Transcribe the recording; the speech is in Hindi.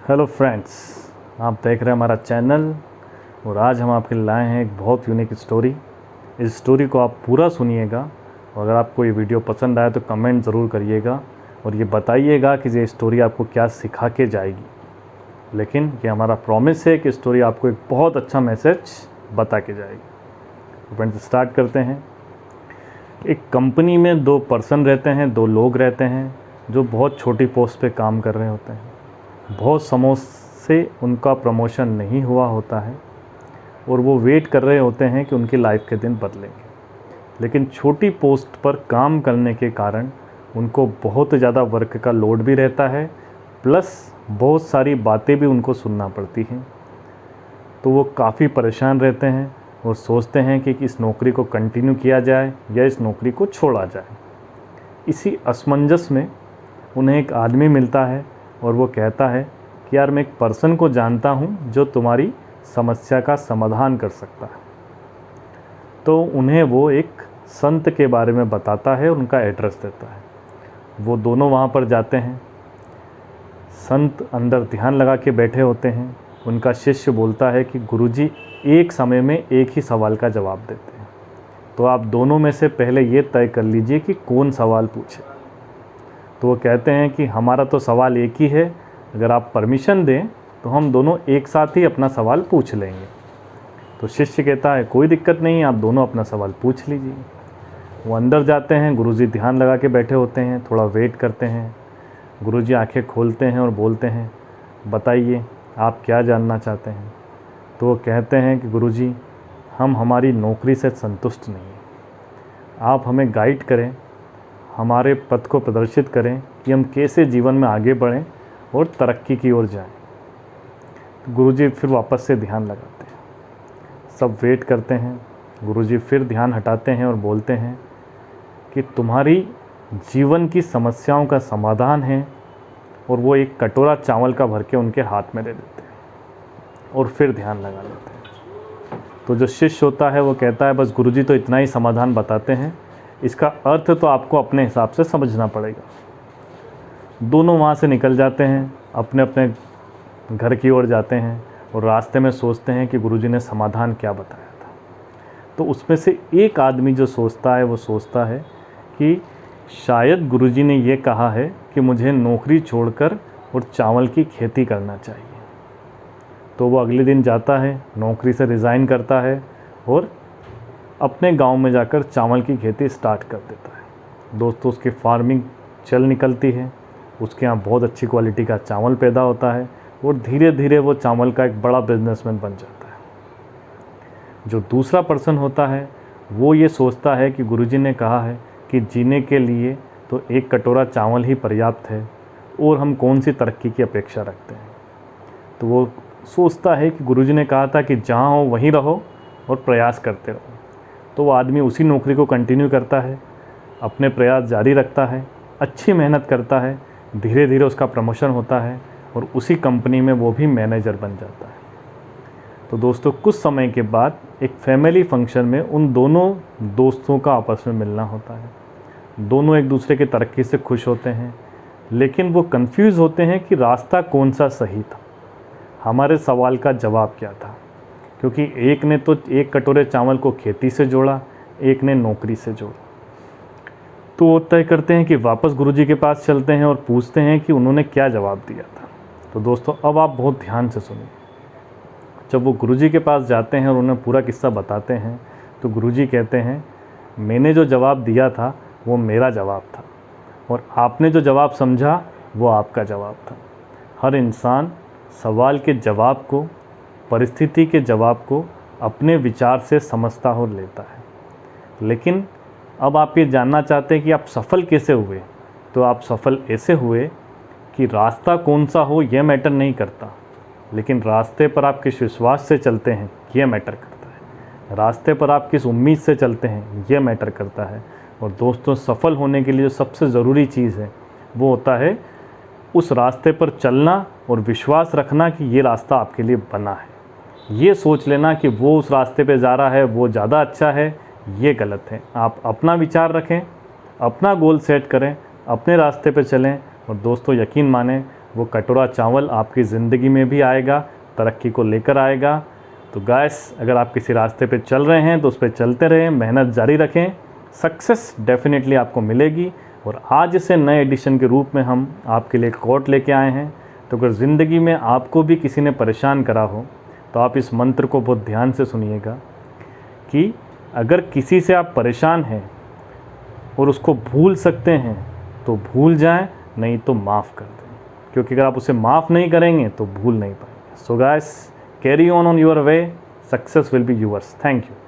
हेलो फ्रेंड्स, आप देख रहे हैं हमारा चैनल और आज हम आपके लिए लाए हैं एक बहुत यूनिक स्टोरी। इस स्टोरी को आप पूरा सुनिएगा और अगर आपको ये वीडियो पसंद आए तो कमेंट ज़रूर करिएगा और ये बताइएगा कि ये स्टोरी आपको क्या सिखा के जाएगी। लेकिन ये हमारा प्रॉमिस है कि स्टोरी आपको एक बहुत अच्छा मैसेज बता के जाएगी। तो फ्रेंड्स स्टार्ट करते हैं। एक कंपनी में दो पर्सन रहते हैं, दो लोग रहते हैं जो बहुत छोटी पोस्ट पे काम कर रहे होते हैं। बहुत समय से उनका प्रमोशन नहीं हुआ होता है और वो वेट कर रहे होते हैं कि उनकी लाइफ के दिन बदलेंगे। लेकिन छोटी पोस्ट पर काम करने के कारण उनको बहुत ज़्यादा वर्क का लोड भी रहता है, प्लस बहुत सारी बातें भी उनको सुनना पड़ती हैं। तो वो काफ़ी परेशान रहते हैं और सोचते हैं कि इस नौकरी को कंटिन्यू किया जाए या इस नौकरी को छोड़ा जाए। इसी असमंजस में उन्हें एक आदमी मिलता है और वो कहता है कि यार मैं एक पर्सन को जानता हूँ जो तुम्हारी समस्या का समाधान कर सकता है। तो उन्हें वो एक संत के बारे में बताता है, उनका एड्रेस देता है। वो दोनों वहाँ पर जाते हैं। संत अंदर ध्यान लगा के बैठे होते हैं। उनका शिष्य बोलता है कि गुरुजी एक समय में एक ही सवाल का जवाब देते हैं, तो आप दोनों में से पहले ये तय कर लीजिए कि कौन सवाल पूछे। तो वो कहते हैं कि हमारा तो सवाल एक ही है, अगर आप परमिशन दें तो हम दोनों एक साथ ही अपना सवाल पूछ लेंगे। तो शिष्य कहता है कोई दिक्कत नहीं, आप दोनों अपना सवाल पूछ लीजिए। वो अंदर जाते हैं। गुरुजी ध्यान लगा के बैठे होते हैं, थोड़ा वेट करते हैं। गुरुजी आंखें खोलते हैं और बोलते हैं बताइए आप क्या जानना चाहते हैं। तो वो कहते हैं कि गुरुजी हम हमारी नौकरी से संतुष्ट नहीं हैं, आप हमें गाइड करें, हमारे पथ को प्रदर्शित करें कि हम कैसे जीवन में आगे बढ़ें और तरक्की की ओर जाएं। तो गुरुजी फिर वापस से ध्यान लगाते हैं। सब वेट करते हैं। गुरुजी फिर ध्यान हटाते हैं और बोलते हैं कि तुम्हारी जीवन की समस्याओं का समाधान है, और वो एक कटोरा चावल का भर के उनके हाथ में दे देते हैं और फिर ध्यान लगा लेते हैं। तो जो शिष्य होता है वो कहता है बस गुरुजी तो इतना ही समाधान बताते हैं, इसका अर्थ तो आपको अपने हिसाब से समझना पड़ेगा। दोनों वहाँ से निकल जाते हैं, अपने अपने घर की ओर जाते हैं और रास्ते में सोचते हैं कि गुरुजी ने समाधान क्या बताया था। तो उसमें से एक आदमी जो सोचता है वो सोचता है कि शायद गुरुजी ने ये कहा है कि मुझे नौकरी छोड़कर और चावल की खेती करना चाहिए। तो वो अगले दिन जाता है, नौकरी से रिज़ाइन करता है और अपने गांव में जाकर चावल की खेती स्टार्ट कर देता है। दोस्तों उसकी फार्मिंग चल निकलती है, उसके यहाँ बहुत अच्छी क्वालिटी का चावल पैदा होता है और धीरे धीरे वो चावल का एक बड़ा बिजनेसमैन बन जाता है। जो दूसरा पर्सन होता है वो ये सोचता है कि गुरुजी ने कहा है कि जीने के लिए तो एक कटोरा चावल ही पर्याप्त है और हम कौन सी तरक्की की अपेक्षा रखते हैं। तो वो सोचता है कि गुरुजी ने कहा था कि जहाँ हो वहीं रहो और प्रयास करते रहो। तो वो आदमी उसी नौकरी को कंटिन्यू करता है, अपने प्रयास जारी रखता है, अच्छी मेहनत करता है। धीरे धीरे उसका प्रमोशन होता है और उसी कंपनी में वो भी मैनेजर बन जाता है। तो दोस्तों कुछ समय के बाद एक फैमिली फंक्शन में उन दोनों दोस्तों का आपस में मिलना होता है। दोनों एक दूसरे की तरक्की से खुश होते हैं, लेकिन वो कंफ्यूज होते हैं कि रास्ता कौन सा सही था, हमारे सवाल का जवाब क्या था। क्योंकि एक ने तो एक कटोरे चावल को खेती से जोड़ा, एक ने नौकरी से जोड़ा। तो वो तय करते हैं कि वापस गुरुजी के पास चलते हैं और पूछते हैं कि उन्होंने क्या जवाब दिया था। तो दोस्तों अब आप बहुत ध्यान से सुनिए। जब वो गुरुजी के पास जाते हैं और उन्हें पूरा किस्सा बताते हैं तो गुरुजी कहते हैं मैंने जो जवाब दिया था वो मेरा जवाब था और आपने जो जवाब समझा वो आपका जवाब था। हर इंसान सवाल के जवाब को, परिस्थिति के जवाब को अपने विचार से समझता और लेता है। लेकिन अब आप ये जानना चाहते हैं कि आप सफल कैसे हुए, तो आप सफल ऐसे हुए कि रास्ता कौन सा हो यह मैटर नहीं करता, लेकिन रास्ते पर आप किस विश्वास से चलते हैं यह मैटर करता है। रास्ते पर आप किस उम्मीद से चलते हैं यह मैटर करता है। और दोस्तों सफल होने के लिए जो सबसे ज़रूरी चीज़ है वो होता है उस रास्ते पर चलना और विश्वास रखना कि ये रास्ता आपके लिए बना है। ये सोच लेना कि वो उस रास्ते पे जा रहा है वो ज़्यादा अच्छा है, ये गलत है। आप अपना विचार रखें, अपना गोल सेट करें, अपने रास्ते पे चलें और दोस्तों यकीन मानें वो कटोरा चावल आपकी ज़िंदगी में भी आएगा, तरक्की को लेकर आएगा। तो गाइस, अगर आप किसी रास्ते पे चल रहे हैं तो उस पर चलते रहें, मेहनत जारी रखें, सक्सेस डेफिनेटली आपको मिलेगी। और आज इसे नए एडिशन के रूप में हम आपके लिए कोट लेके आए हैं। तो अगर ज़िंदगी में आपको भी किसी ने परेशान करा हो तो आप इस मंत्र को बहुत ध्यान से सुनिएगा कि अगर किसी से आप परेशान हैं और उसको भूल सकते हैं तो भूल जाएं, नहीं तो माफ़ कर दें, क्योंकि अगर आप उसे माफ़ नहीं करेंगे तो भूल नहीं पाएंगे। So guys, carry on your way, success will be yours. Thank you.